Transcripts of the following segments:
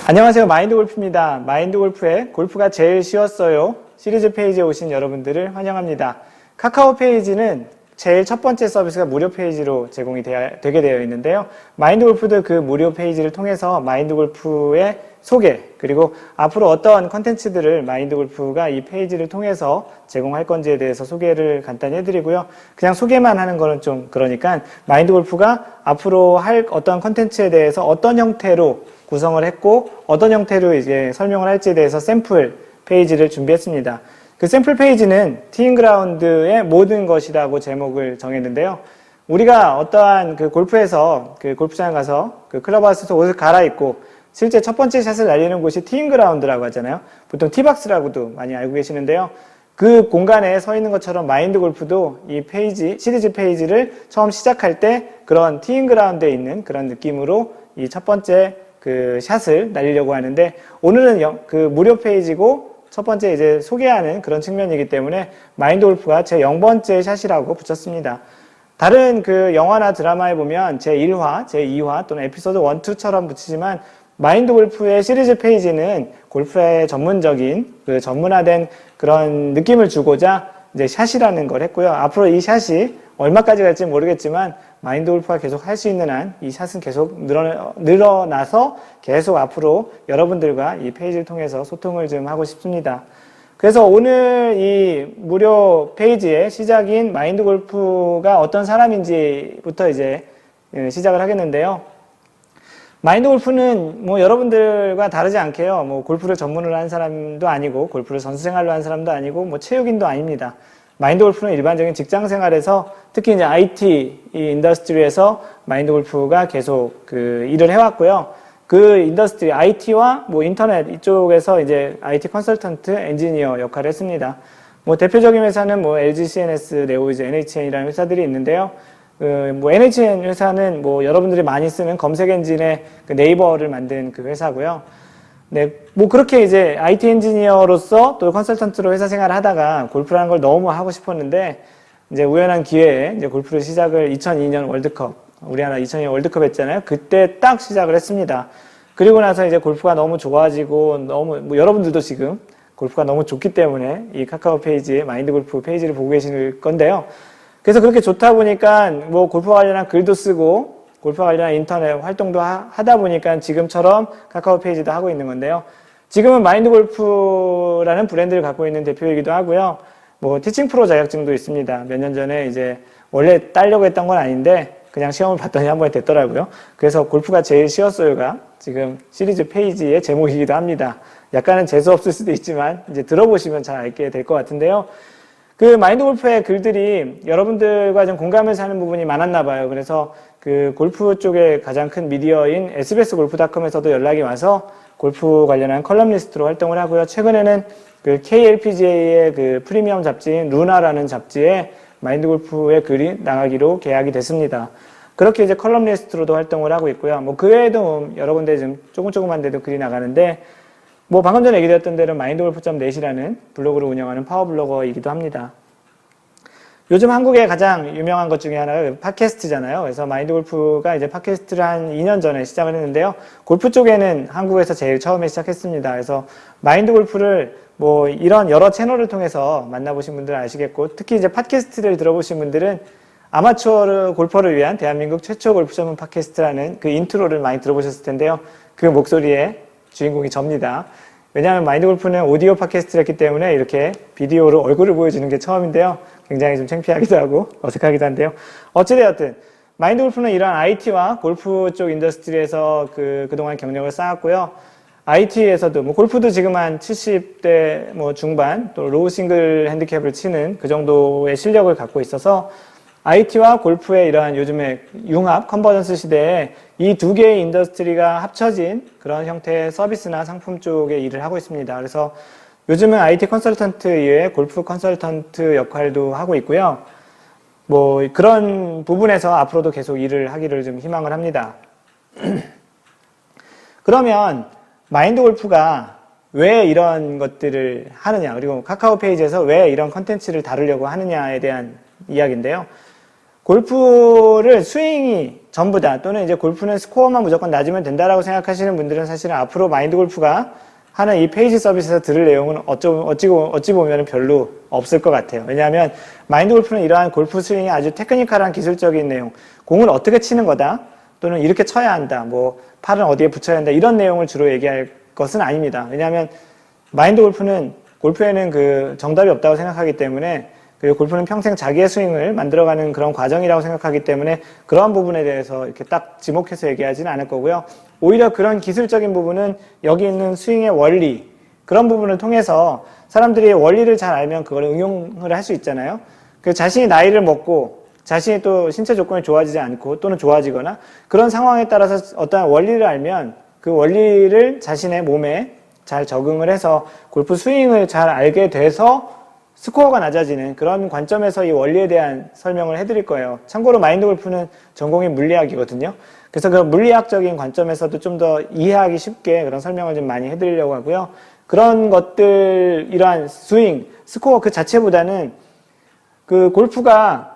안녕하세요. 마인드골프입니다. 마인드골프의 골프가 제일 쉬웠어요 시리즈 페이지에 오신 여러분들을 환영합니다. 카카오 페이지는 제일 첫 번째 서비스가 무료 페이지로 제공이 되게 되어 있는데요. 마인드골프도 그 무료 페이지를 통해서 마인드골프의 소개, 그리고 앞으로 어떤 컨텐츠들을 마인드골프가 이 페이지를 통해서 제공할 건지에 대해서 소개를 간단히 해드리고요. 그냥 소개만 하는 거는 좀 그러니까 마인드골프가 앞으로 할 어떤 컨텐츠에 대해서 어떤 형태로 구성을 했고 어떤 형태로 이제 설명을 할지에 대해서 샘플 페이지를 준비했습니다. 그 샘플 페이지는 티잉그라운드의 모든 것이라고 제목을 정했는데요. 우리가 어떠한 그 골프에서 그 골프장에 가서 그 클럽하우스에서 옷을 갈아입고 실제 첫 번째 샷을 날리는 곳이 티잉그라운드라고 하잖아요. 보통 티박스라고도 많이 알고 계시는데요. 그 공간에 서 있는 것처럼 마인드골프도 이 페이지, 시리즈 페이지를 처음 시작할 때 그런 티잉그라운드에 있는 그런 느낌으로 이 첫 번째 그 샷을 날리려고 하는데, 오늘은 그 무료 페이지고 첫 번째 이제 소개하는 그런 측면이기 때문에 마인드골프가 제 0번째 샷이라고 붙였습니다. 다른 그 영화나 드라마에 보면 제 1화, 제 2화 또는 에피소드 1, 2처럼 붙이지만 마인드골프의 시리즈 페이지는 골프의 전문적인 그 전문화된 그런 느낌을 주고자 이제 샷이라는 걸 했고요. 앞으로 이 샷이 얼마까지 갈지 모르겠지만 마인드골프가 계속 할 수 있는 한 이 샷은 계속 늘어나서 계속 앞으로 여러분들과 이 페이지를 통해서 소통을 좀 하고 싶습니다. 그래서 오늘 이 무료 페이지의 시작인 마인드골프가 어떤 사람인지부터 이제 시작을 하겠는데요. 마인드골프는 뭐 여러분들과 다르지 않게요. 뭐 골프를 전문으로 한 사람도 아니고 골프를 선수생활로 한 사람도 아니고 뭐 체육인도 아닙니다. 마인드골프는 일반적인 직장생활에서 특히 이제 IT 이 인더스트리에서 마인드골프가 계속 그 일을 해왔고요. 그 인더스트리 IT와 뭐 인터넷 이쪽에서 이제 IT 컨설턴트 엔지니어 역할을 했습니다. 뭐 대표적인 회사는 뭐 LG CNS, 네오이즈, NHN이라는 회사들이 있는데요. 뭐 NHN 회사는 뭐 여러분들이 많이 쓰는 검색 엔진의 그 네이버를 만든 그 회사고요. 네, 뭐 그렇게 이제 IT 엔지니어로서 또 컨설턴트로 회사 생활을 하다가 골프라는 걸 너무 하고 싶었는데 이제 우연한 기회에 이제 골프를 시작을 2002년 월드컵, 우리나라 2002년 월드컵 했잖아요. 그때 딱 시작을 했습니다. 그리고 나서 이제 골프가 너무 좋아지고 너무 뭐 여러분들도 지금 골프가 너무 좋기 때문에 이 카카오 페이지에 마인드 골프 페이지를 보고 계실 건데요. 그래서 그렇게 좋다 보니까 뭐 골프 관련한 글도 쓰고 골프 관련한 인터넷 활동도 하다 보니까 지금처럼 카카오 페이지도 하고 있는 건데요. 지금은 마인드 골프라는 브랜드를 갖고 있는 대표이기도 하고요. 뭐 티칭 프로 자격증도 있습니다. 몇 년 전에 이제 원래 따려고 했던 건 아닌데 그냥 시험을 봤더니 한 번에 됐더라고요. 그래서 골프가 제일 쉬웠어요가 지금 시리즈 페이지의 제목이기도 합니다. 약간은 재수 없을 수도 있지만 이제 들어보시면 잘 알게 될 것 같은데요. 그 마인드 골프의 글들이 여러분들과 좀 공감을 사는 부분이 많았나 봐요. 그래서 그 골프 쪽에 가장 큰 미디어인 sbsgolf.com에서도 연락이 와서 골프 관련한 컬럼리스트로 활동을 하고요. 최근에는 그 KLPGA의 그 프리미엄 잡지인 루나라는 잡지에 마인드 골프의 글이 나가기로 계약이 됐습니다. 그렇게 이제 컬럼리스트로도 활동을 하고 있고요. 뭐 그 외에도 여러 군데 좀 조금조금한 데도 글이 나가는데 뭐 방금 전에 얘기드렸던 대로 마인드골프.net이라는 블로그를 운영하는 파워블로거이기도 합니다. 요즘 한국의 가장 유명한 것 중에 하나가 팟캐스트잖아요. 그래서 마인드골프가 이제 팟캐스트를 한 2년 전에 시작을 했는데요. 골프 쪽에는 한국에서 제일 처음에 시작했습니다. 그래서 마인드골프를 뭐 이런 여러 채널을 통해서 만나보신 분들은 아시겠고, 특히 이제 팟캐스트를 들어보신 분들은 아마추어 골퍼를 위한 대한민국 최초 골프 전문 팟캐스트라는 그 인트로를 많이 들어보셨을 텐데요. 그 목소리에 주인공이 접니다. 왜냐하면 마인드골프는 오디오 팟캐스트를 했기 때문에 이렇게 비디오로 얼굴을 보여주는 게 처음인데요. 굉장히 좀 창피하기도 하고 어색하기도 한데요. 어찌되었든 마인드골프는 이러한 IT와 골프 쪽 인더스트리에서 그동안 경력을 쌓았고요. IT에서도 뭐 골프도 지금 한 70대 뭐 중반 또 로우 싱글 핸디캡을 치는 그 정도의 실력을 갖고 있어서 IT와 골프의 이러한 요즘의 융합, 컨버전스 시대에 이 두 개의 인더스트리가 합쳐진 그런 형태의 서비스나 상품 쪽에 일을 하고 있습니다. 그래서 요즘은 IT 컨설턴트 이외에 골프 컨설턴트 역할도 하고 있고요. 뭐 그런 부분에서 앞으로도 계속 일을 하기를 좀 희망을 합니다. 그러면 마인드 골프가 왜 이런 것들을 하느냐, 그리고 카카오 페이지에서 왜 이런 컨텐츠를 다루려고 하느냐에 대한 이야기인데요. 골프를 스윙이 전부다, 또는 이제 골프는 스코어만 무조건 낮으면 된다라고 생각하시는 분들은 사실은 앞으로 마인드 골프가 하는 이 페이지 서비스에서 들을 내용은 어찌 보면 별로 없을 것 같아요. 왜냐하면 마인드 골프는 이러한 골프 스윙의 아주 테크니컬한 기술적인 내용, 공을 어떻게 치는 거다, 또는 이렇게 쳐야 한다, 뭐 팔은 어디에 붙여야 한다, 이런 내용을 주로 얘기할 것은 아닙니다. 왜냐하면 마인드 골프는, 골프에는 그 정답이 없다고 생각하기 때문에, 그리고 골프는 평생 자기의 스윙을 만들어가는 그런 과정이라고 생각하기 때문에 그러한 부분에 대해서 이렇게 딱 지목해서 얘기하지는 않을 거고요. 오히려 그런 기술적인 부분은 여기 있는 스윙의 원리, 그런 부분을 통해서 사람들이 원리를 잘 알면 그걸 응용을 할 수 있잖아요. 그 자신이 나이를 먹고 자신이 또 신체 조건이 좋아지지 않고 또는 좋아지거나 그런 상황에 따라서 어떠한 원리를 알면 그 원리를 자신의 몸에 잘 적응을 해서 골프 스윙을 잘 알게 돼서 스코어가 낮아지는 그런 관점에서 이 원리에 대한 설명을 해드릴 거예요. 참고로 마인드 골프는 전공이 물리학이거든요. 그래서 그 물리학적인 관점에서도 좀 더 이해하기 쉽게 그런 설명을 좀 많이 해드리려고 하고요. 그런 것들, 이러한 스윙, 스코어 그 자체보다는 그 골프가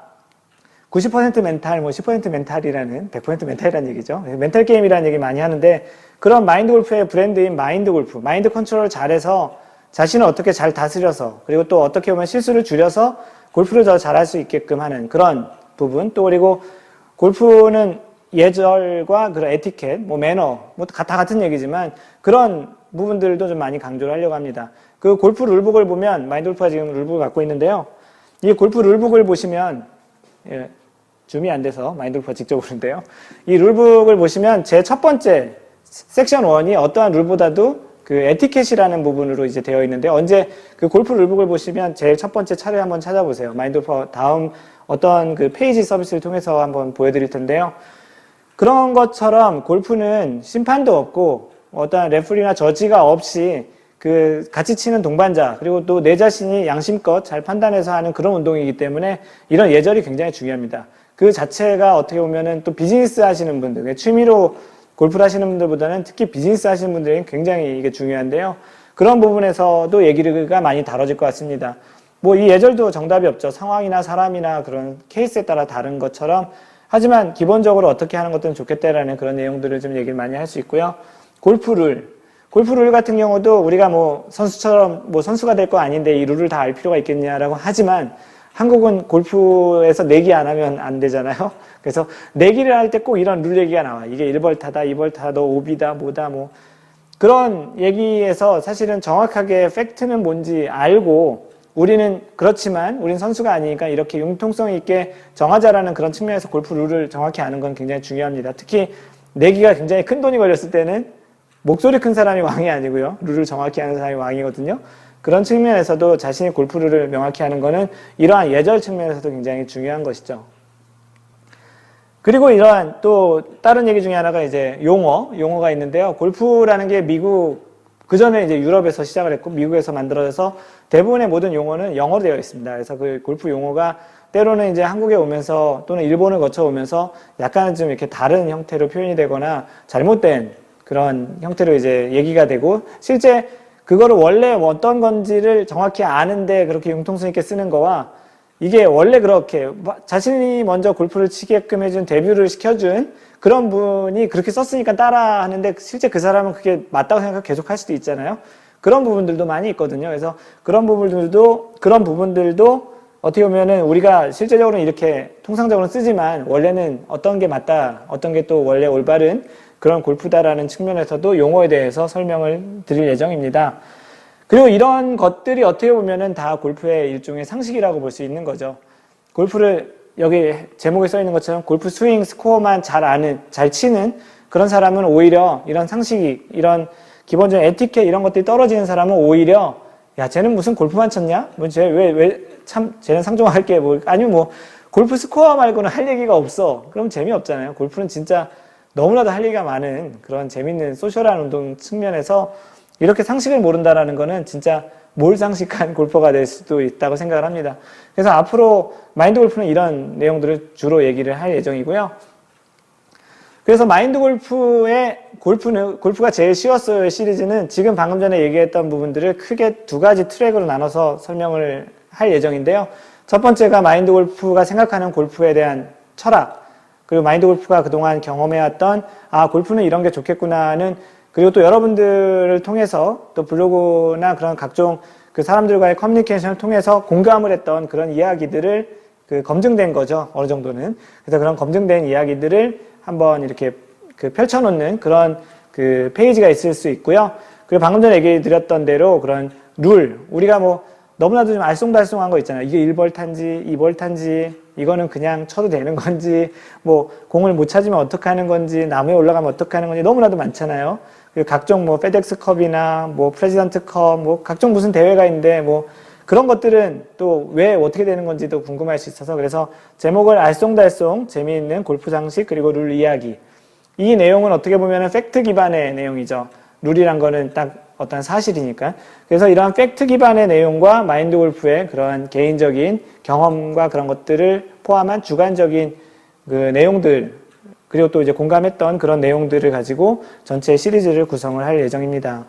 90% 멘탈, 뭐 10% 멘탈이라는, 100% 멘탈이라는 얘기죠. 멘탈 게임이라는 얘기 많이 하는데, 그런 마인드 골프의 브랜드인 마인드 골프, 마인드 컨트롤을 잘해서 자신을 어떻게 잘 다스려서, 그리고 또 어떻게 보면 실수를 줄여서 골프를 더 잘할 수 있게끔 하는 그런 부분, 또 그리고 골프는 예절과 그런 에티켓, 뭐 매너, 뭐 다 같은 얘기지만 그런 부분들도 좀 많이 강조를 하려고 합니다. 그 골프 룰북을 보면, 마인드 골프가 지금 룰북을 갖고 있는데요. 이 골프 룰북을 보시면, 예, 줌이 안 돼서 마인드 골프가 직접 보는데요. 이 룰북을 보시면 제 첫 번째 섹션 1이 어떠한 룰보다도 그 에티켓이라는 부분으로 이제 되어 있는데, 언제 그 골프 룰북을 보시면 제일 첫 번째 차를 한번 찾아보세요. 마인드 골프 다음 어떤 그 페이지 서비스를 통해서 한번 보여드릴 텐데요. 그런 것처럼 골프는 심판도 없고 어떠한 레프리나 저지가 없이 그 같이 치는 동반자, 그리고 또 내 자신이 양심껏 잘 판단해서 하는 그런 운동이기 때문에 이런 예절이 굉장히 중요합니다. 그 자체가 어떻게 보면은 또 비즈니스 하시는 분들, 취미로 골프를 하시는 분들보다는 특히 비즈니스 하시는 분들에게 굉장히 이게 중요한데요. 그런 부분에서도 얘기가 많이 다뤄질 것 같습니다. 뭐 이 예절도 정답이 없죠. 상황이나 사람이나 그런 케이스에 따라 다른 것처럼, 하지만 기본적으로 어떻게 하는 것들은 좋겠다라는 그런 내용들을 좀 얘기를 많이 할 수 있고요. 골프 룰 같은 경우도 우리가 뭐 선수처럼 뭐 선수가 될 거 아닌데 이 룰을 다 알 필요가 있겠냐라고 하지만, 한국은 골프에서 내기 안 하면 안 되잖아요. 그래서 내기를 할 때 꼭 이런 룰 얘기가 나와. 이게 1벌타다, 2벌타다, 너 오비다, 뭐다, 뭐. 그런 얘기에서 사실은 정확하게 팩트는 뭔지 알고, 우리는 그렇지만 우린 선수가 아니니까 이렇게 융통성 있게 정하자라는 그런 측면에서 골프 룰을 정확히 아는 건 굉장히 중요합니다. 특히 내기가 굉장히 큰 돈이 걸렸을 때는 목소리 큰 사람이 왕이 아니고요. 룰을 정확히 아는 사람이 왕이거든요. 그런 측면에서도 자신의 골프 룰을 명확히 하는 거는 이러한 예절 측면에서도 굉장히 중요한 것이죠. 그리고 이러한 또 다른 얘기 중에 하나가 이제 용어가 있는데요. 골프라는 게 그 전에 이제 유럽에서 시작을 했고 미국에서 만들어져서 대부분의 모든 용어는 영어로 되어 있습니다. 그래서 그 골프 용어가 때로는 이제 한국에 오면서 또는 일본을 거쳐오면서 약간 좀 이렇게 다른 형태로 표현이 되거나 잘못된 그런 형태로 이제 얘기가 되고, 실제 그거를 원래 어떤 건지를 정확히 아는데 그렇게 융통성 있게 쓰는 거와, 이게 원래 그렇게 자신이 먼저 골프를 치게끔 해준, 데뷔를 시켜준 그런 분이 그렇게 썼으니까 따라 하는데 실제 그 사람은 그게 맞다고 생각하고 계속 할 수도 있잖아요. 그런 부분들도 많이 있거든요. 그래서 그런 부분들도 어떻게 보면은 우리가 실제적으로는 이렇게 통상적으로 쓰지만 원래는 어떤 게 맞다, 어떤 게 또 원래 올바른 그런 골프다라는 측면에서도 용어에 대해서 설명을 드릴 예정입니다. 그리고 이런 것들이 어떻게 보면은 다 골프의 일종의 상식이라고 볼 수 있는 거죠. 골프를 여기 제목에 써 있는 것처럼 골프 스윙 스코어만 잘 아는, 잘 치는 그런 사람은 오히려 이런 상식이, 이런 기본적인 에티켓 이런 것들이 떨어지는 사람은 오히려, 야, 쟤는 무슨 골프만 쳤냐? 뭐, 쟤는 상종할게. 뭐, 아니면 뭐, 골프 스코어 말고는 할 얘기가 없어. 그럼 재미없잖아요. 골프는 진짜 너무나도 할 얘기가 많은 그런 재밌는 소셜한 운동 측면에서 이렇게 상식을 모른다라는 거는 진짜 몰상식한 골퍼가 될 수도 있다고 생각을 합니다. 그래서 앞으로 마인드 골프는 이런 내용들을 주로 얘기를 할 예정이고요. 그래서 마인드 골프가 제일 쉬웠어요 시리즈는 지금 방금 전에 얘기했던 부분들을 크게 두 가지 트랙으로 나눠서 설명을 할 예정인데요. 첫 번째가 마인드 골프가 생각하는 골프에 대한 철학, 그리고 마인드 골프가 그동안 경험해왔던 골프는 이런 게 좋겠구나는, 그리고 또 여러분들을 통해서 또 블로그나 그런 각종 그 사람들과의 커뮤니케이션을 통해서 공감을 했던 그런 이야기들을 검증된 거죠. 어느 정도는. 그래서 그런 검증된 이야기들을 한번 이렇게 펼쳐놓는 그런 페이지가 있을 수 있고요. 그리고 방금 전에 얘기 드렸던 대로 그런 룰, 우리가 뭐 너무나도 좀 알쏭달쏭한 거 있잖아요. 이게 1벌타인지 2벌타인지, 이거는 그냥 쳐도 되는 건지, 뭐 공을 못 찾으면 어떻게 하는 건지, 나무에 올라가면 어떻게 하는 건지 너무나도 많잖아요. 그리고 각종 뭐 페덱스컵이나 뭐 프레지던트컵, 뭐 각종 무슨 대회가 있는데 뭐 그런 것들은 또 왜 어떻게 되는 건지도 궁금할 수 있어서, 그래서 제목을 알쏭달쏭 재미있는 골프 상식 그리고 룰 이야기. 이 내용은 어떻게 보면 팩트 기반의 내용이죠. 룰이란 거는 딱 어떤 사실이니까. 그래서 이러한 팩트 기반의 내용과 마인드 골프의 그런 개인적인 경험과 그런 것들을 포함한 주관적인 그 내용들, 그리고 또 이제 공감했던 그런 내용들을 가지고 전체 시리즈를 구성을 할 예정입니다.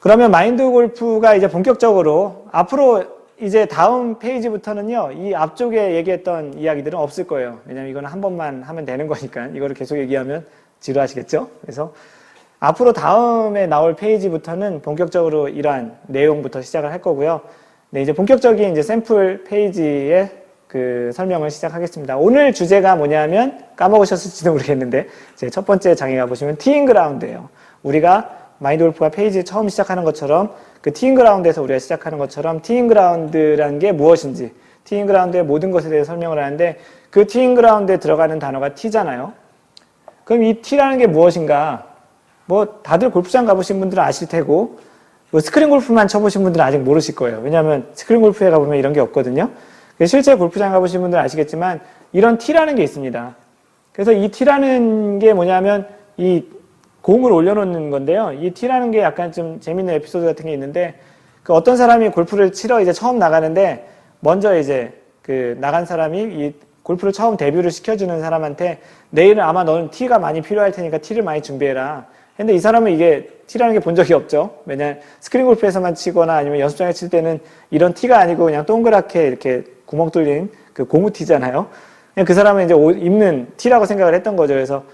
그러면 마인드 골프가 이제 본격적으로 앞으로 이제 다음 페이지부터는요, 이 앞쪽에 얘기했던 이야기들은 없을 거예요. 왜냐면 이거는 한 번만 하면 되는 거니까. 이거를 계속 얘기하면 지루하시겠죠? 그래서 앞으로 다음에 나올 페이지부터는 본격적으로 이러한 내용부터 시작을 할 거고요. 네, 이제 본격적인 이제 샘플 페이지의 설명을 시작하겠습니다. 오늘 주제가 뭐냐면, 까먹으셨을지도 모르겠는데, 제 첫 번째 장에 가보시면 티잉 그라운드예요. 우리가 마인드 골프가 페이지 처음 시작하는 것처럼, 그 티잉 그라운드에서 우리가 시작하는 것처럼 티잉 그라운드라는 게 무엇인지, 티잉 그라운드의 모든 것에 대해 설명을 하는데, 그 티잉 그라운드에 들어가는 단어가 티잖아요. 그럼 이 티라는 게 무엇인가? 뭐 다들 골프장 가보신 분들은 아실 테고, 뭐 스크린 골프만 쳐보신 분들은 아직 모르실 거예요. 왜냐하면 스크린 골프에 가보면 이런 게 없거든요. 실제 골프장 가보신 분들은 아시겠지만 이런 티라는 게 있습니다. 그래서 이 티라는 게 뭐냐면 이 공을 올려놓는 건데요. 이 티라는 게 약간 좀 재밌는 에피소드 같은 게 있는데, 그 어떤 사람이 골프를 치러 이제 처음 나가는데, 먼저 이제 나간 사람이 이 골프를 처음 데뷔를 시켜주는 사람한테, 내일은 아마 너는 티가 많이 필요할 테니까 티를 많이 준비해라. 근데 이 사람은 이게 티라는 게 본 적이 없죠. 왜냐면 스크린 골프에서만 치거나 아니면 연습장에 칠 때는 이런 티가 아니고 그냥 동그랗게 이렇게 구멍 뚫린 그 고무 티잖아요. 그냥 그 사람은 이제 옷 입는 티라고 생각을 했던 거죠. 그래서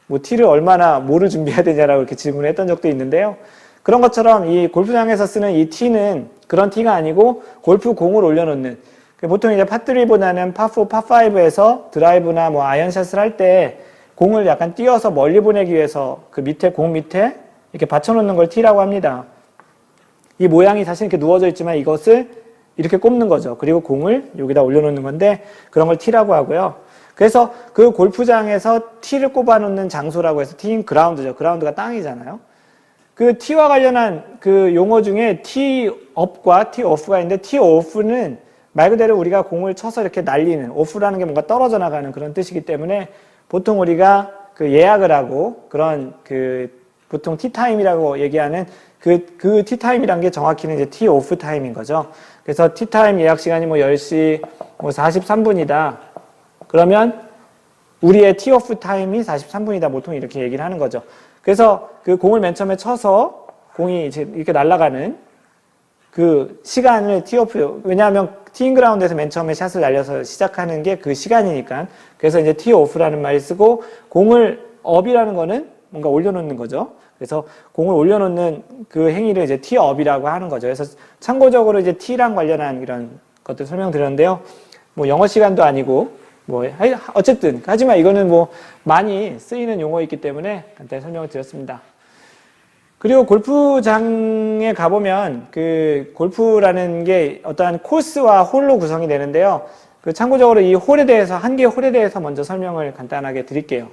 뭐 티를 얼마나 뭐를 준비해야 되냐라고 이렇게 질문을 했던 적도 있는데요. 그런 것처럼 이 골프장에서 쓰는 이 티는 그런 티가 아니고 골프 공을 올려놓는, 보통 이제 파3보다는 파4, 파5에서 드라이브나 뭐 아이언샷을 할 때 공을 약간 띄어서 멀리 보내기 위해서 그 밑에, 공 밑에 이렇게 받쳐놓는 걸 티라고 합니다. 이 모양이 사실 이렇게 누워져 있지만 이것을 이렇게 꼽는 거죠. 그리고 공을 여기다 올려놓는 건데, 그런 걸 티라고 하고요. 그래서 그 골프장에서 티를 꼽아놓는 장소라고 해서 티잉 그라운드죠. 그라운드가 땅이잖아요. 그 티와 관련한 그 용어 중에 티업과 티오프가 있는데, 티오프는 말 그대로 우리가 공을 쳐서 이렇게 날리는, 오프라는 게 뭔가 떨어져 나가는 그런 뜻이기 때문에 보통 우리가 예약을 하고 그런 보통 티타임이라고 얘기하는 그 티타임이란 게 정확히는 이제 티오프 타임인 거죠. 그래서 티타임 예약 시간이 뭐 10시 뭐 43분이다. 그러면 우리의 티오프 타임이 43분이다. 보통 이렇게 얘기를 하는 거죠. 그래서 그 공을 맨 처음에 쳐서 공이 이제 이렇게 날아가는 그 시간을 티오프, 왜냐하면 티잉 그라운드에서 맨 처음에 샷을 날려서 시작하는 게 그 시간이니까. 그래서 이제 티오프라는 말을 쓰고, 공을 업이라는 거는 뭔가 올려놓는 거죠. 그래서 공을 올려놓는 그 행위를 이제 티업이라고 하는 거죠. 그래서 참고적으로 이제 티랑 관련한 이런 것들 설명드렸는데요. 뭐 영어 시간도 아니고, 뭐 어쨌든 하지만 이거는 뭐 많이 쓰이는 용어이기 때문에 간단히 설명을 드렸습니다. 그리고 골프장에 가보면 골프라는 게 어떠한 코스와 홀로 구성이 되는데요. 참고적으로 이 홀에 대해서, 한 개의 홀에 대해서 먼저 설명을 간단하게 드릴게요.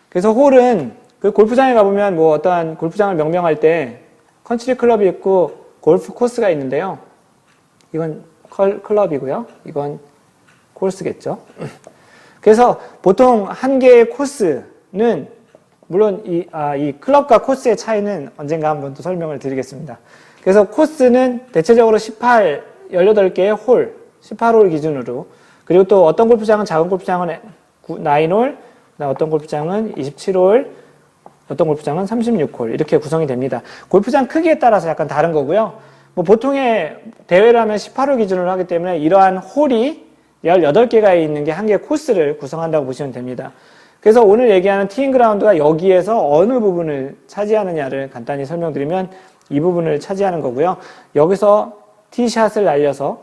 그래서 홀은 골프장에 가보면 뭐 어떠한 골프장을 명명할 때 컨트리 클럽이 있고 골프 코스가 있는데요. 이건 클럽이고요. 이건 코스겠죠. 그래서 보통 한 개의 코스는, 물론 이 클럽과 코스의 차이는 언젠가 한번 또 설명을 드리겠습니다. 그래서 코스는 대체적으로 18개의 홀, 18홀 기준으로, 그리고 또 어떤 골프장은, 작은 골프장은 9홀, 어떤 골프장은 27홀, 어떤 골프장은 36홀, 이렇게 구성이 됩니다. 골프장 크기에 따라서 약간 다른 거고요. 뭐 보통의 대회를 하면 18홀 기준으로 하기 때문에 이러한 홀이 18개가 있는 게 한 개의 코스를 구성한다고 보시면 됩니다. 그래서 오늘 얘기하는 티잉 그라운드가 여기에서 어느 부분을 차지하느냐를 간단히 설명드리면 이 부분을 차지하는 거고요. 여기서 티샷을 날려서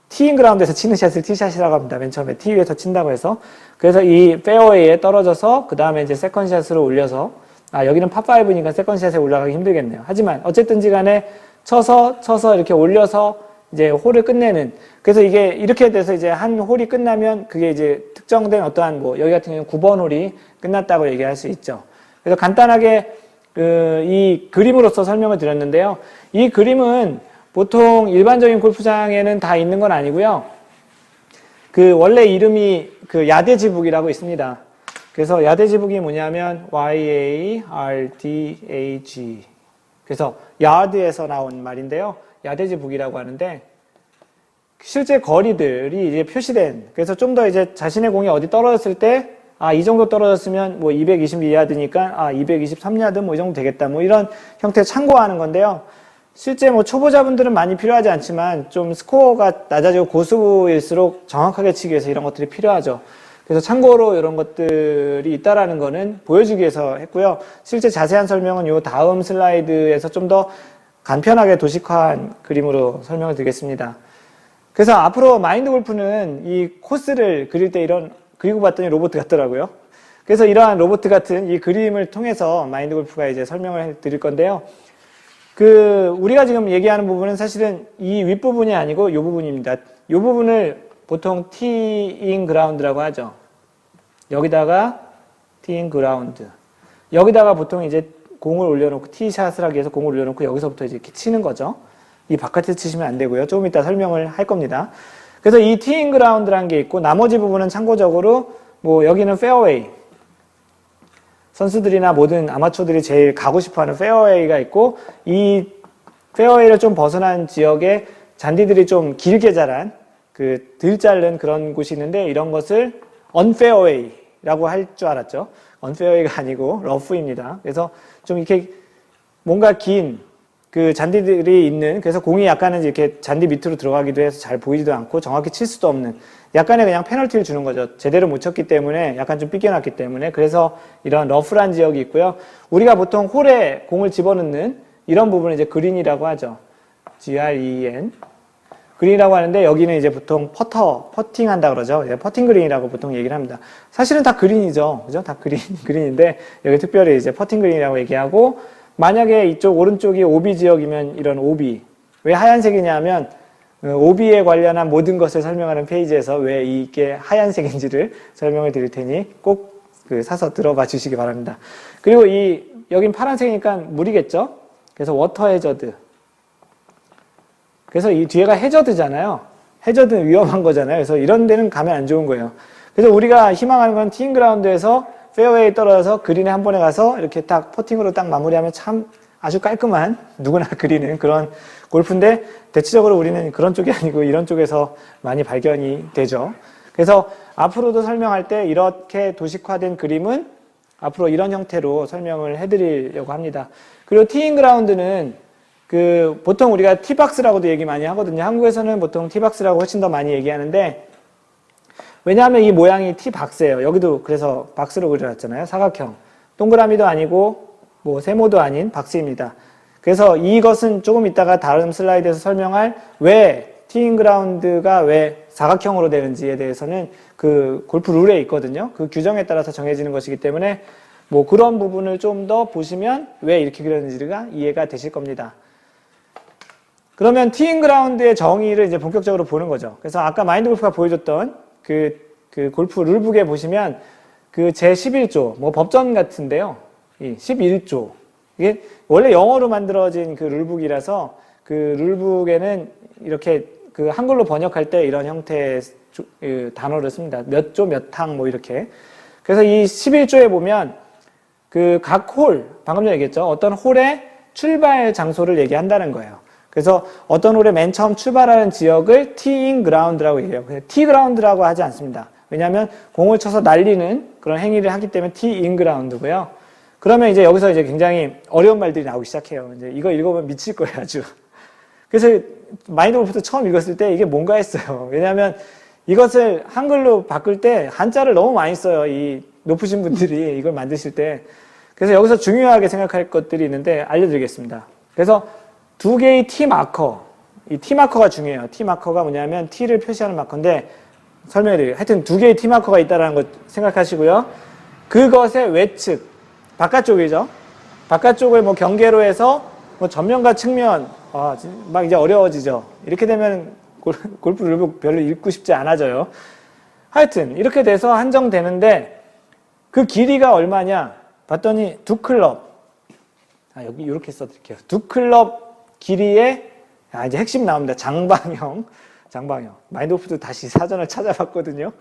티잉 그라운드에서 치는 샷을 티샷이라고 합니다. 맨 처음에 티 위에서 친다고 해서. 그래서 이 페어웨이에 떨어져서 그 다음에 이제 세컨샷으로 올려서 여기는 파5니까 세컨샷에 올라가기 힘들겠네요. 하지만 어쨌든지 간에 쳐서 이렇게 올려서 이제 홀을 끝내는. 그래서 이게 이렇게 돼서 이제 한 홀이 끝나면 그게 이제 특정된 어떠한 여기 같은 경우는 9번 홀이 끝났다고 얘기할 수 있죠. 그래서 간단하게 이 그림으로서 설명을 드렸는데요. 이 그림은 보통 일반적인 골프장에는 다 있는 건 아니고요. 원래 이름이 야대지북이라고 있습니다. 그래서 야대지북이 뭐냐면 YARDAG. 그래서 야드에서 나온 말인데요. 야대지북이라고 하는데 실제 거리들이 이제 표시된, 그래서 좀 더 이제 자신의 공이 어디 떨어졌을 때 이 정도 떨어졌으면 222야드니까 223야드 이 정도 되겠다. 이런 형태를 참고하는 건데요. 실제 초보자분들은 많이 필요하지 않지만 좀 스코어가 낮아지고 고수일수록 정확하게 치기 위해서 이런 것들이 필요하죠. 그래서 참고로 이런 것들이 있다라는 거는 보여주기 위해서 했고요. 실제 자세한 설명은 이 다음 슬라이드에서 좀 더 간편하게 도식화한 그림으로 설명을 드리겠습니다. 그래서 앞으로 마인드 골프는 이 코스를 그릴 때 그리고 봤더니 로봇 같더라고요. 그래서 이러한 로봇 같은 이 그림을 통해서 마인드 골프가 이제 설명을 드릴 건데요. 우리가 지금 얘기하는 부분은 사실은 이 윗부분이 아니고 이 부분입니다. 이 부분을 보통 티잉 그라운드라고 하죠. 여기다가 티잉 그라운드. 여기다가 보통 이제 공을 올려놓고 티샷을 하기 위해서 공을 올려놓고 여기서부터 이제 이렇게 치는 거죠. 이 바깥에서 치시면 안 되고요. 조금 이따 설명을 할 겁니다. 그래서 이 티잉 그라운드라는 게 있고 나머지 부분은 참고적으로 여기는 페어웨이. 선수들이나 모든 아마추어들이 제일 가고 싶어하는 페어웨이가 있고 이 페어웨이를 좀 벗어난 지역에 잔디들이 좀 길게 자란 덜 자른 그런 곳이 있는데 이런 것을 언페어웨이라고 할 줄 알았죠. 언페어웨이가 아니고 러프입니다. 그래서 좀 이렇게 뭔가 긴 잔디들이 있는, 그래서 공이 약간은 이렇게 잔디 밑으로 들어가기도 해서 잘 보이지도 않고 정확히 칠 수도 없는 약간의 그냥 페널티를 주는 거죠. 제대로 못 쳤기 때문에 약간 좀 삐껴났기 때문에. 그래서 이런 러프란 지역이 있고요. 우리가 보통 홀에 공을 집어넣는 이런 부분을 이제 그린이라고 하죠. GREN. 그린이라고 하는데 여기는 이제 보통 퍼팅 한다 그러죠. 퍼팅 그린이라고 보통 얘기를 합니다. 사실은 다 그린이죠. 그죠? 다 그린인데 여기 특별히 이제 퍼팅 그린이라고 얘기하고 만약에 이쪽 오른쪽이 오비 지역이면 이런 오비. 왜 하얀색이냐 하면 오비에 관련한 모든 것을 설명하는 페이지에서 왜 이게 하얀색인지를 설명을 드릴 테니 꼭 사서 들어봐 주시기 바랍니다. 그리고 여긴 파란색이니까 물이겠죠? 그래서 워터 해저드. 그래서 이 뒤에가 해저드잖아요. 해저드는 위험한 거잖아요. 그래서 이런 데는 가면 안 좋은 거예요. 그래서 우리가 희망하는 건 티잉 그라운드에서 페어웨이에 떨어져서 그린에 한 번에 가서 이렇게 딱 퍼팅으로 딱 마무리하면 참 아주 깔끔한 누구나 그리는 그런 골프인데 대체적으로 우리는 그런 쪽이 아니고 이런 쪽에서 많이 발견이 되죠. 그래서 앞으로도 설명할 때 이렇게 도식화된 그림은 앞으로 이런 형태로 설명을 해드리려고 합니다. 그리고 티잉 그라운드는 보통 우리가 티박스라고도 얘기 많이 하거든요. 한국에서는 보통 티박스라고 훨씬 더 많이 얘기하는데 왜냐하면 이 모양이 티박스예요. 여기도 그래서 박스로 그려놨잖아요. 사각형. 동그라미도 아니고 세모도 아닌 박스입니다. 그래서 이것은 조금 이따가 다음 슬라이드에서 설명할 왜 티잉 그라운드가 왜 사각형으로 되는지에 대해서는 골프 룰에 있거든요. 그 규정에 따라서 정해지는 것이기 때문에 그런 부분을 좀 더 보시면 왜 이렇게 그렸는지가 이해가 되실 겁니다. 그러면 티잉 그라운드의 정의를 이제 본격적으로 보는 거죠. 그래서 아까 마인드 골프가 보여줬던 골프 룰북에 보시면 제11조, 법전 같은데요. 이 11조. 이게 원래 영어로 만들어진 룰북이라서 룰북에는 이렇게 한글로 번역할 때 이런 형태의 단어를 씁니다. 몇 조, 몇 항, 이렇게. 그래서 이 11조에 보면 각 홀, 방금 전에 얘기했죠. 어떤 홀의 출발 장소를 얘기한다는 거예요. 그래서 어떤 홀에 맨 처음 출발하는 지역을 티잉 그라운드라고 얘기해요. 티 그라운드라고 하지 않습니다. 왜냐하면 공을 쳐서 날리는 그런 행위를 하기 때문에 티잉 그라운드고요. 그러면 이제 여기서 이제 굉장히 어려운 말들이 나오기 시작해요. 이제 이거 읽어보면 미칠 거예요, 아주. 그래서 마인드 골프도 처음 읽었을 때 이게 뭔가 했어요. 왜냐하면 이것을 한글로 바꿀 때 한자를 너무 많이 써요. 이 높으신 분들이 이걸 만드실 때. 그래서 여기서 중요하게 생각할 것들이 있는데 알려드리겠습니다. 그래서 두 개의 T 마커, 이 T 마커가 중요해요. T 마커가 뭐냐면 T를 표시하는 마커인데 설명해드릴게요. 하여튼 두 개의 T 마커가 있다는 거 생각하시고요. 그것의 외측, 바깥쪽이죠. 바깥쪽을 뭐 경계로 해서 뭐 전면과 측면, 막 이제 어려워지죠. 이렇게 되면 골프 룰북 별로 읽고 싶지 않아져요. 하여튼 이렇게 돼서 한정되는데 그 길이가 얼마냐 봤더니 두 클럽, 여기 이렇게 써드릴게요. 두 클럽 길이의 이제 핵심 나옵니다. 장방형. 마인드 골프도 다시 사전을 찾아봤거든요.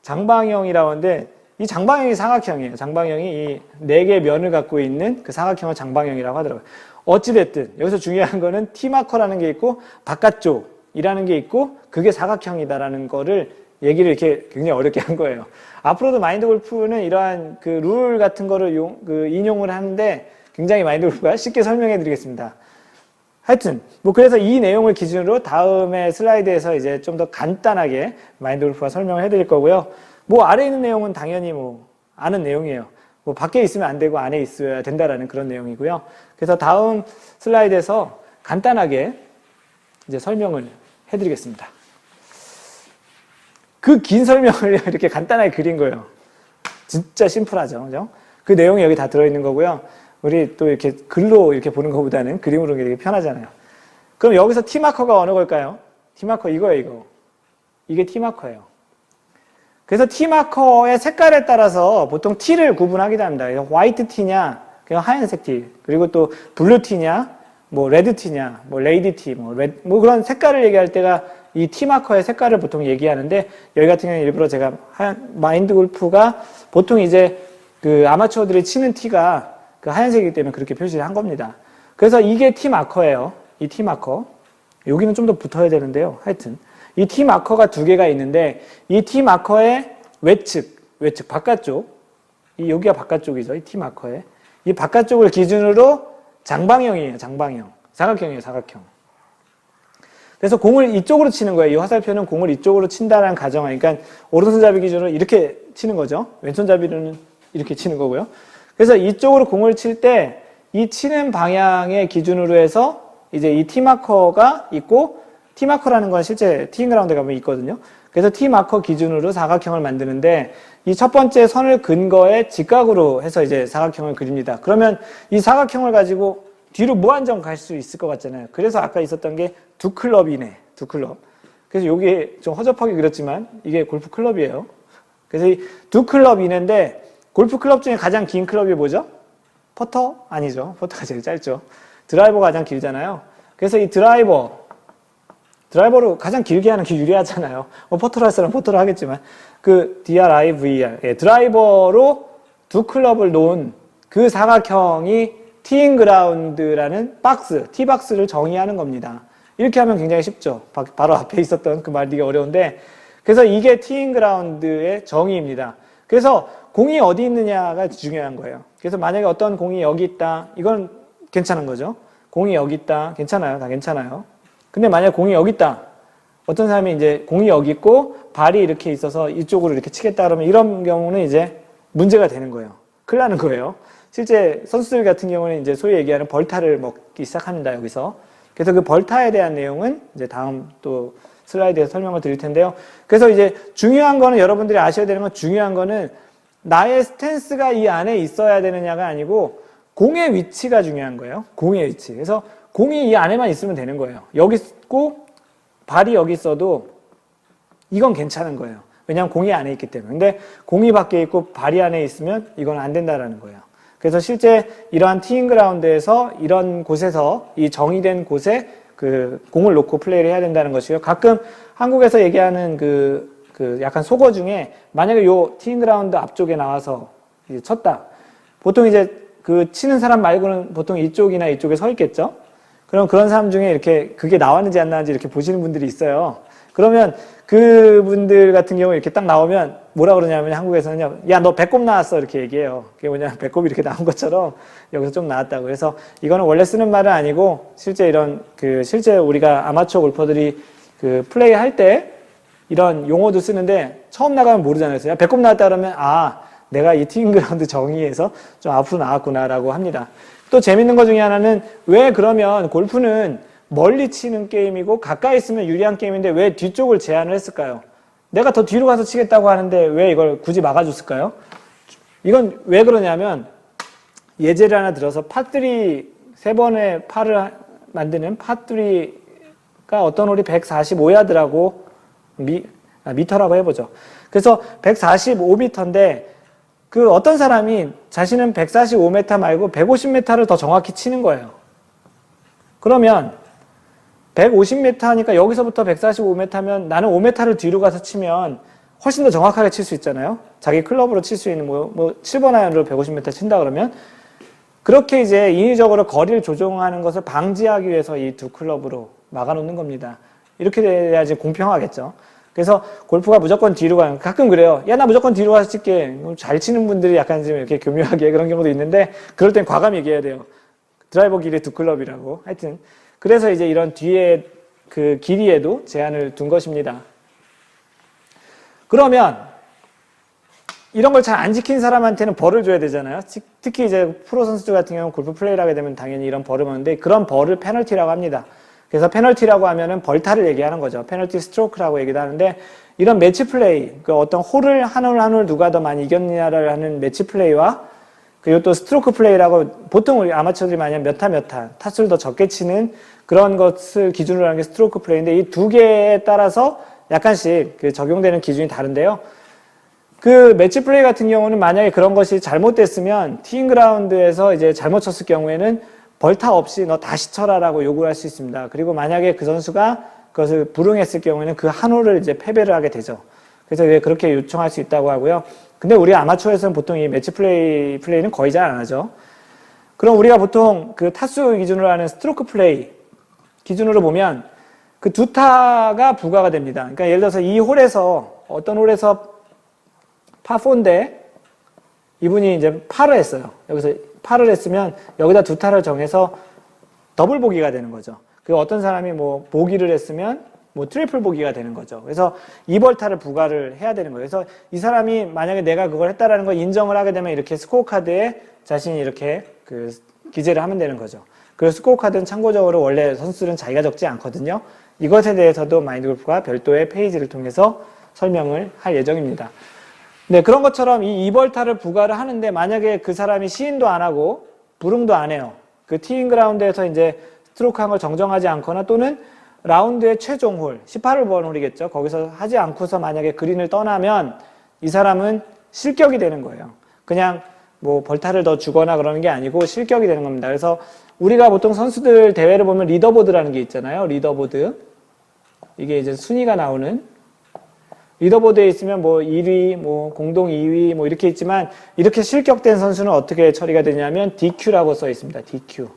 장방형이라고 하는데 이 장방형이 사각형이에요. 장방형이 이 4개의 면을 갖고 있는 그 사각형을 장방형이라고 하더라고요. 어찌됐든 여기서 중요한 거는 T마커라는 게 있고 바깥쪽이라는 게 있고 그게 사각형이다라는 거를 얘기를 이렇게 굉장히 어렵게 한 거예요. 앞으로도 마인드 골프는 이러한 그 룰 같은 거를 인용을 하는데 굉장히 마인드 골프가 쉽게 설명해 드리겠습니다. 하여튼 뭐 그래서 이 내용을 기준으로 다음에 슬라이드에서 이제 좀 더 간단하게 마인드 골프가 설명을 해 드릴 거고요. 뭐 아래에 있는 내용은 당연히 뭐 아는 내용이에요. 뭐 밖에 있으면 안 되고 안에 있어야 된다라는 그런 내용이고요. 그래서 다음 슬라이드에서 간단하게 이제 설명을 해 드리겠습니다. 그 긴 설명을 이렇게 간단하게 그린 거예요. 진짜 심플하죠. 그죠? 그 내용이 여기 다 들어있는 거고요. 우리 또 이렇게 글로 이렇게 보는 것보다는 그림으로 되게 편하잖아요. 그럼 여기서 T마커가 어느 걸까요? T마커 이거예요, 이거. 이게 T마커예요. 그래서 T마커의 색깔에 따라서 보통 T를 구분하기도 합니다. 화이트 T냐, 그냥 하얀색 T, 그리고 또 블루 T냐, 뭐 레드 T냐, 뭐 레이디 T, 뭐 그런 색깔을 얘기할 때가 이 T마커의 색깔을 보통 얘기하는데 여기 같은 경우는 일부러 제가 마인드 골프가 보통 이제 그 아마추어들이 치는 T가 그 하얀색이기 때문에 그렇게 표시를 한 겁니다. 그래서 이게 T마커예요. 이 T마커. 여기는 좀 더 붙어야 되는데요. 하여튼 이 T마커가 두 개가 있는데 이 T마커의 외측 바깥쪽, 여기가 바깥쪽이죠. 이 T마커의 이 바깥쪽을 기준으로 장방형이에요. 장방형. 사각형이에요. 사각형. 그래서 공을 이쪽으로 치는 거예요. 이 화살표는 공을 이쪽으로 친다라는 가정하에, 그러니까 오른손잡이 기준으로 이렇게 치는 거죠. 왼손잡이로는 이렇게 치는 거고요. 그래서 이쪽으로 공을 칠 때 이 치는 방향의 기준으로 해서 이제 이 T마커가 있고, T마커라는 건 실제 티잉그라운드에 가면 있거든요. 그래서 T마커 기준으로 사각형을 만드는데 이 첫 번째 선을 근거에 직각으로 해서 이제 사각형을 그립니다. 그러면 이 사각형을 가지고 뒤로 무한정 갈 수 있을 것 같잖아요. 그래서 아까 있었던 게 두 클럽이네. 두 클럽. 그래서 이게 좀 허접하게 그렸지만 이게 골프 클럽이에요. 그래서 이 두 클럽이는데 골프 클럽 중에 가장 긴 클럽이 뭐죠? 퍼터? 아니죠. 퍼터가 제일 짧죠. 드라이버가 가장 길잖아요. 그래서 이 드라이버로 가장 길게 하는 게 유리하잖아요. 뭐 퍼터로 할 사람은 퍼터로 하겠지만 그 DRIVR, 드라이버로 두 클럽을 놓은 그 사각형이 티잉 그라운드라는 박스, 티박스를 정의하는 겁니다. 이렇게 하면 굉장히 쉽죠. 바로 앞에 있었던 그 말 되게 어려운데, 그래서 이게 티잉 그라운드의 정의입니다. 그래서 공이 어디 있느냐가 중요한 거예요. 그래서 만약에 어떤 공이 여기 있다, 이건 괜찮은 거죠. 공이 여기 있다, 괜찮아요. 다 괜찮아요. 근데 만약 공이 여기 있다, 어떤 사람이 이제 공이 여기 있고 발이 이렇게 있어서 이쪽으로 이렇게 치겠다 그러면 이런 경우는 이제 문제가 되는 거예요. 큰일 나는 거예요. 실제 선수들 같은 경우는 이제 소위 얘기하는 벌타를 먹기 시작합니다, 여기서. 그래서 그 벌타에 대한 내용은 이제 다음 또 슬라이드에서 설명을 드릴 텐데요. 그래서 이제 중요한 거는, 여러분들이 아셔야 되는 건, 중요한 거는 나의 스탠스가 이 안에 있어야 되느냐가 아니고 공의 위치가 중요한 거예요. 공의 위치. 그래서 공이 이 안에만 있으면 되는 거예요. 여기 있고 발이 여기 있어도 이건 괜찮은 거예요. 왜냐하면 공이 안에 있기 때문에. 근데 공이 밖에 있고 발이 안에 있으면 이건 안 된다라는 거예요. 그래서 실제 이러한 티잉 그라운드에서 이런 곳에서, 이 정의된 곳에 그 공을 놓고 플레이를 해야 된다는 것이고요. 가끔 한국에서 얘기하는 그 약간 속어 중에 만약에 요 티잉 그라운드 앞쪽에 나와서 이제 쳤다. 보통 이제 그 치는 사람 말고는 보통 이쪽이나 이쪽에 서 있겠죠? 그럼 그런 사람 중에 이렇게 그게 나왔는지 안 나왔는지 이렇게 보시는 분들이 있어요. 그러면 그분들 같은 경우 이렇게 딱 나오면 뭐라 그러냐면 한국에서는요, 야, 너 배꼽 나왔어. 이렇게 얘기해요. 그게 뭐냐, 배꼽이 이렇게 나온 것처럼 여기서 좀 나왔다고. 그래서 이거는 원래 쓰는 말은 아니고 실제 이런 실제 우리가 아마추어 골퍼들이 그 플레이 할 때 이런 용어도 쓰는데 처음 나가면 모르잖아요. 그래서 배꼽 나왔다 그러면 아, 내가 이 티잉그라운드 정의에서 좀 앞으로 나왔구나라고 합니다. 또 재밌는 것 중에 하나는 왜 그러면 골프는 멀리 치는 게임이고 가까이 있으면 유리한 게임인데 왜 뒤쪽을 제한을 했을까요? 내가 더 뒤로 가서 치겠다고 하는데 왜 이걸 굳이 막아줬을까요? 이건 왜 그러냐면 예제를 하나 들어서 파3 세 번의 파를 만드는 파3가 어떤 홀이 145야드라고 미터라고 해보죠. 그래서 145m인데 그 어떤 사람이 자신은 145m 말고 150m를 더 정확히 치는 거예요. 그러면 150m 하니까 여기서부터 145m면 나는 5m를 뒤로 가서 치면 훨씬 더 정확하게 칠 수 있잖아요. 자기 클럽으로 칠 수 있는 뭐 7번 아이언으로 150m 친다 그러면 그렇게 이제 인위적으로 거리를 조정하는 것을 방지하기 위해서 이 두 클럽으로 막아놓는 겁니다. 이렇게 돼야지 공평하겠죠. 그래서 골프가 무조건 뒤로 가는, 가끔 그래요. 야, 나 무조건 뒤로 가서 칠게. 잘 치는 분들이 약간 좀 이렇게 교묘하게 그런 경우도 있는데, 그럴 땐 과감히 얘기해야 돼요. 드라이버 길이 두 클럽이라고. 하여튼. 그래서 이제 이런 뒤에 그 길이에도 제한을 둔 것입니다. 그러면, 이런 걸 잘 안 지킨 사람한테는 벌을 줘야 되잖아요. 특히 이제 프로 선수들 같은 경우는 골프 플레이를 하게 되면 당연히 이런 벌을 먹는데, 그런 벌을 페널티라고 합니다. 그래서 페널티라고 하면은 벌타를 얘기하는 거죠. 페널티 스트로크라고 얘기도 하는데 이런 매치 플레이, 그 어떤 홀을 한 홀 한 홀 누가 더 많이 이겼느냐를 하는 매치 플레이와 그리고 또 스트로크 플레이라고 보통 우리 아마추어들이 많이 몇 타 몇 타, 타수를 더 적게 치는 그런 것을 기준으로 하는 게 스트로크 플레이인데 이 두 개에 따라서 약간씩 그 적용되는 기준이 다른데요. 그 매치 플레이 같은 경우는 만약에 그런 것이 잘못됐으면 티잉 그라운드에서 이제 잘못 쳤을 경우에는 벌타 없이 너 다시 쳐라라고 요구를 할 수 있습니다. 그리고 만약에 그 선수가 그것을 불응했을 경우에는 그 한 홀을 이제 패배를 하게 되죠. 그래서 왜 그렇게 요청할 수 있다고 하고요. 근데 우리 아마추어에서는 보통 이 매치 플레이는 거의 잘 안 하죠. 그럼 우리가 보통 그 타수 기준으로 하는 스트로크 플레이 기준으로 보면 그 두 타가 부과가 됩니다. 그러니까 예를 들어서 이 홀에서 어떤 홀에서 파4인데 이분이 이제 파를 했어요. 여기서 파를 했으면 여기다 두 타를 정해서 더블 보기가 되는 거죠. 그 어떤 사람이 뭐 보기를 했으면 뭐 트리플 보기가 되는 거죠. 그래서 2벌타를 부과를 해야 되는 거예요. 그래서 이 사람이 만약에 내가 그걸 했다라는 걸 인정을 하게 되면 이렇게 스코어 카드에 자신이 이렇게 그 기재를 하면 되는 거죠. 그리고 스코어 카드는 참고적으로 원래 선수들은 자기가 적지 않거든요. 이것에 대해서도 마인드 골프가 별도의 페이지를 통해서 설명을 할 예정입니다. 네, 그런 것처럼 이 2벌타를 부과를 하는데 만약에 그 사람이 시인도 안 하고 불응도 안 해요. 그 티잉 그라운드에서 이제 스트로크 한 걸 정정하지 않거나 또는 라운드의 최종 홀, 18번 홀이겠죠. 거기서 하지 않고서 만약에 그린을 떠나면 이 사람은 실격이 되는 거예요. 그냥 뭐 벌타를 더 주거나 그러는 게 아니고 실격이 되는 겁니다. 그래서 우리가 보통 선수들 대회를 보면 리더보드라는 게 있잖아요. 리더보드. 이게 이제 순위가 나오는 리더보드에 있으면 뭐 1위, 뭐 공동 2위 뭐 이렇게 있지만 이렇게 실격된 선수는 어떻게 처리가 되냐면 DQ라고 써 있습니다. DQ.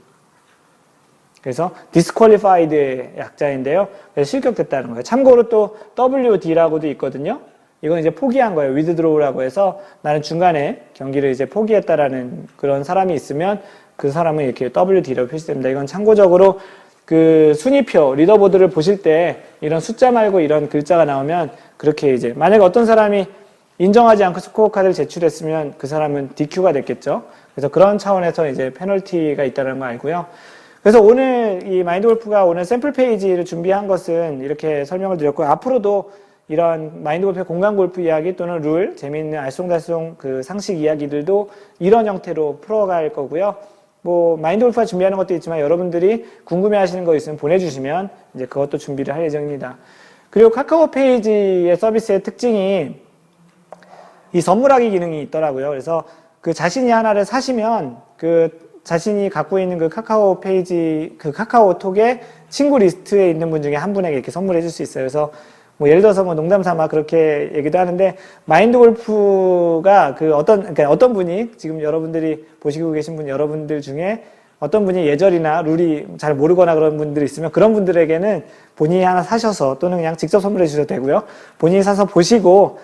그래서 disqualified의 약자인데요. 그래서 실격됐다는 거예요. 참고로 또 WD라고도 있거든요. 이건 이제 포기한 거예요. withdraw라고 해서 나는 중간에 경기를 이제 포기했다라는 그런 사람이 있으면 그 사람은 이렇게 WD라고 표시됩니다. 이건 참고적으로 그 순위표, 리더보드를 보실 때 이런 숫자 말고 이런 글자가 나오면 그렇게 이제 만약에 어떤 사람이 인정하지 않고 스코어 카드를 제출했으면 그 사람은 DQ가 됐겠죠. 그래서 그런 차원에서 이제 페널티가 있다는 거 알고요. 그래서 오늘 이 마인드 골프가 오늘 샘플 페이지를 준비한 것은 이렇게 설명을 드렸고 앞으로도 이런 마인드 골프의 공간 골프 이야기 또는 룰, 재미있는 알쏭달쏭 그 상식 이야기들도 이런 형태로 풀어갈 거고요. 뭐 마인드 골프가 준비하는 것도 있지만 여러분들이 궁금해하시는 거 있으면 보내주시면 이제 그것도 준비를 할 예정입니다. 그리고 카카오 페이지의 서비스의 특징이 이 선물하기 기능이 있더라고요. 그래서 그 자신이 하나를 사시면 그 자신이 갖고 있는 그 카카오 페이지, 그 카카오톡의 친구 리스트에 있는 분 중에 한 분에게 이렇게 선물해 줄 수 있어요. 그래서 뭐 예를 들어서 뭐 농담 삼아 그렇게 얘기도 하는데 마인드 골프가 그 그러니까 어떤 분이 지금 여러분들이 보시고 계신 분 여러분들 중에 어떤 분이 예절이나 룰이 잘 모르거나 그런 분들이 있으면 그런 분들에게는 본인이 하나 사셔서 또는 그냥 직접 선물해 주셔도 되고요. 본인이 사서 보시고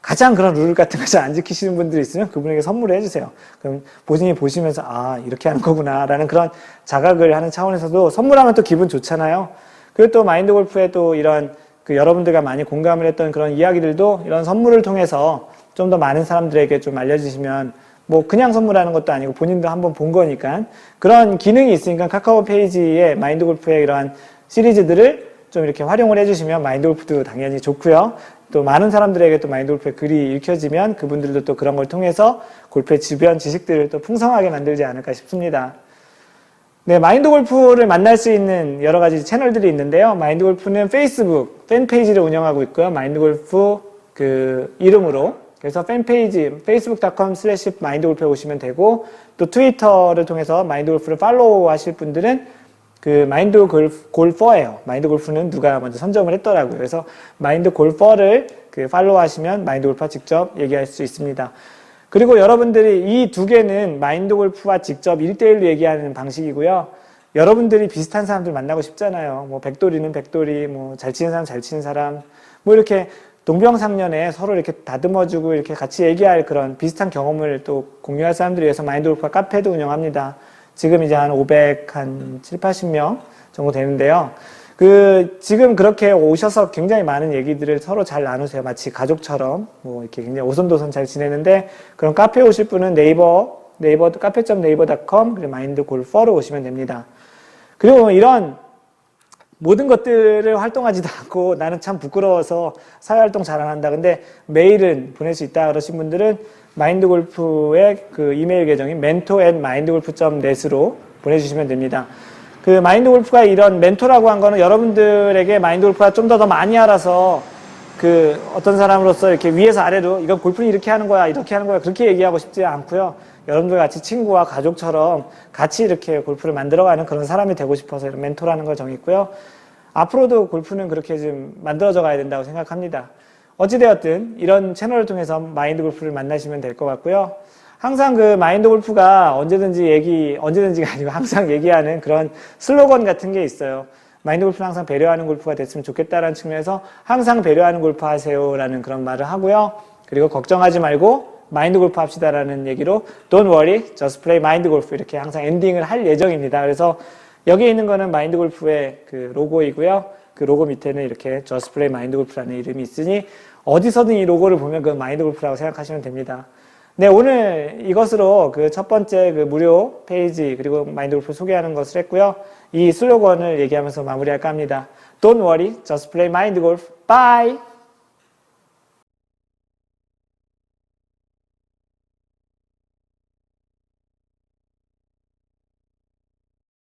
가장 그런 룰 같은 거 잘 안 지키시는 분들이 있으면 그분에게 선물을 해주세요. 그럼 본인이 보시면서 아 이렇게 하는 거구나 라는 그런 자각을 하는 차원에서도 선물하면 또 기분 좋잖아요. 그리고 또 마인드 골프의 또 이런 그 여러분들과 많이 공감을 했던 그런 이야기들도 이런 선물을 통해서 좀 더 많은 사람들에게 좀 알려주시면, 뭐 그냥 선물하는 것도 아니고 본인도 한번 본 거니까 그런 기능이 있으니까 카카오 페이지에 마인드 골프의 이러한 시리즈들을 좀 이렇게 활용을 해주시면 마인드 골프도 당연히 좋고요. 또 많은 사람들에게 또 마인드 골프의 글이 읽혀지면 그분들도 또 그런 걸 통해서 골프의 주변 지식들을 또 풍성하게 만들지 않을까 싶습니다. 네, 마인드 골프를 만날 수 있는 여러 가지 채널들이 있는데요. 마인드 골프는 페이스북 팬페이지를 운영하고 있고요. 마인드 골프 그 이름으로. 그래서 팬페이지 facebook.com/mindgolf에 오시면 되고, 또 트위터를 통해서 마인드 골프를 팔로우 하실 분들은 그 마인드 골퍼예요. 마인드 골프는 누가 먼저 선점을 했더라고요. 그래서 마인드 골퍼를 그 팔로우 하시면 마인드 골프와 직접 얘기할 수 있습니다. 그리고 여러분들이 이 두 개는 마인드 골프와 직접 1대1로 얘기하는 방식이고요. 여러분들이 비슷한 사람들 만나고 싶잖아요. 뭐 백돌이는 백돌이, 뭐 잘 치는 사람 잘 치는 사람, 뭐 이렇게 동병상련에 서로 이렇게 다듬어주고 이렇게 같이 얘기할 그런 비슷한 경험을 또 공유할 사람들을 위해서 마인드 골프가 카페도 운영합니다. 지금 이제 한 7, 80명 정도 되는데요. 지금 그렇게 오셔서 굉장히 많은 얘기들을 서로 잘 나누세요. 마치 가족처럼, 뭐 이렇게 굉장히 오손도손 잘 지내는데, 그럼 카페에 오실 분은 네이버 카페.naver.com, 그리고 마인드 골퍼로 오시면 됩니다. 그리고 이런 모든 것들을 활동하지도 않고 나는 참 부끄러워서 사회활동 잘 안 한다. 근데 메일은 보낼 수 있다 그러신 분들은 마인드 골프의 그 이메일 계정인 mentor@mindgolf.net으로 보내주시면 됩니다. 그 마인드 골프가 이런 멘토라고 한 거는 여러분들에게 마인드 골프가 좀 더 많이 알아서 그 어떤 사람으로서 이렇게 위에서 아래로 이건 골프는 이렇게 하는 거야, 이렇게 하는 거야, 그렇게 얘기하고 싶지 않고요. 여러분들 같이 친구와 가족처럼 같이 이렇게 골프를 만들어가는 그런 사람이 되고 싶어서 이런 멘토라는 걸 정했고요. 앞으로도 골프는 그렇게 좀 만들어져 가야 된다고 생각합니다. 어찌되었든 이런 채널을 통해서 마인드 골프를 만나시면 될 것 같고요. 항상 그 마인드 골프가 언제든지가 아니고 항상 얘기하는 그런 슬로건 같은 게 있어요. 마인드 골프는 항상 배려하는 골프가 됐으면 좋겠다라는 측면에서 항상 배려하는 골프 하세요라는 그런 말을 하고요. 그리고 걱정하지 말고 마인드 골프 합시다라는 얘기로 Don't worry, just play 마인드 골프 이렇게 항상 엔딩을 할 예정입니다. 그래서 여기 있는 거는 마인드 골프의 그 로고이고요. 그 로고 밑에는 이렇게 just play 마인드 골프라는 이름이 있으니 어디서든 이 로고를 보면 그 마인드 골프라고 생각하시면 됩니다. 네, 오늘 이것으로 그 첫 번째 그 무료 페이지 그리고 마인드 골프 소개하는 것을 했고요. 이 슬로건을 얘기하면서 마무리할까 합니다. Don't worry, just play 마인드 골프. Bye!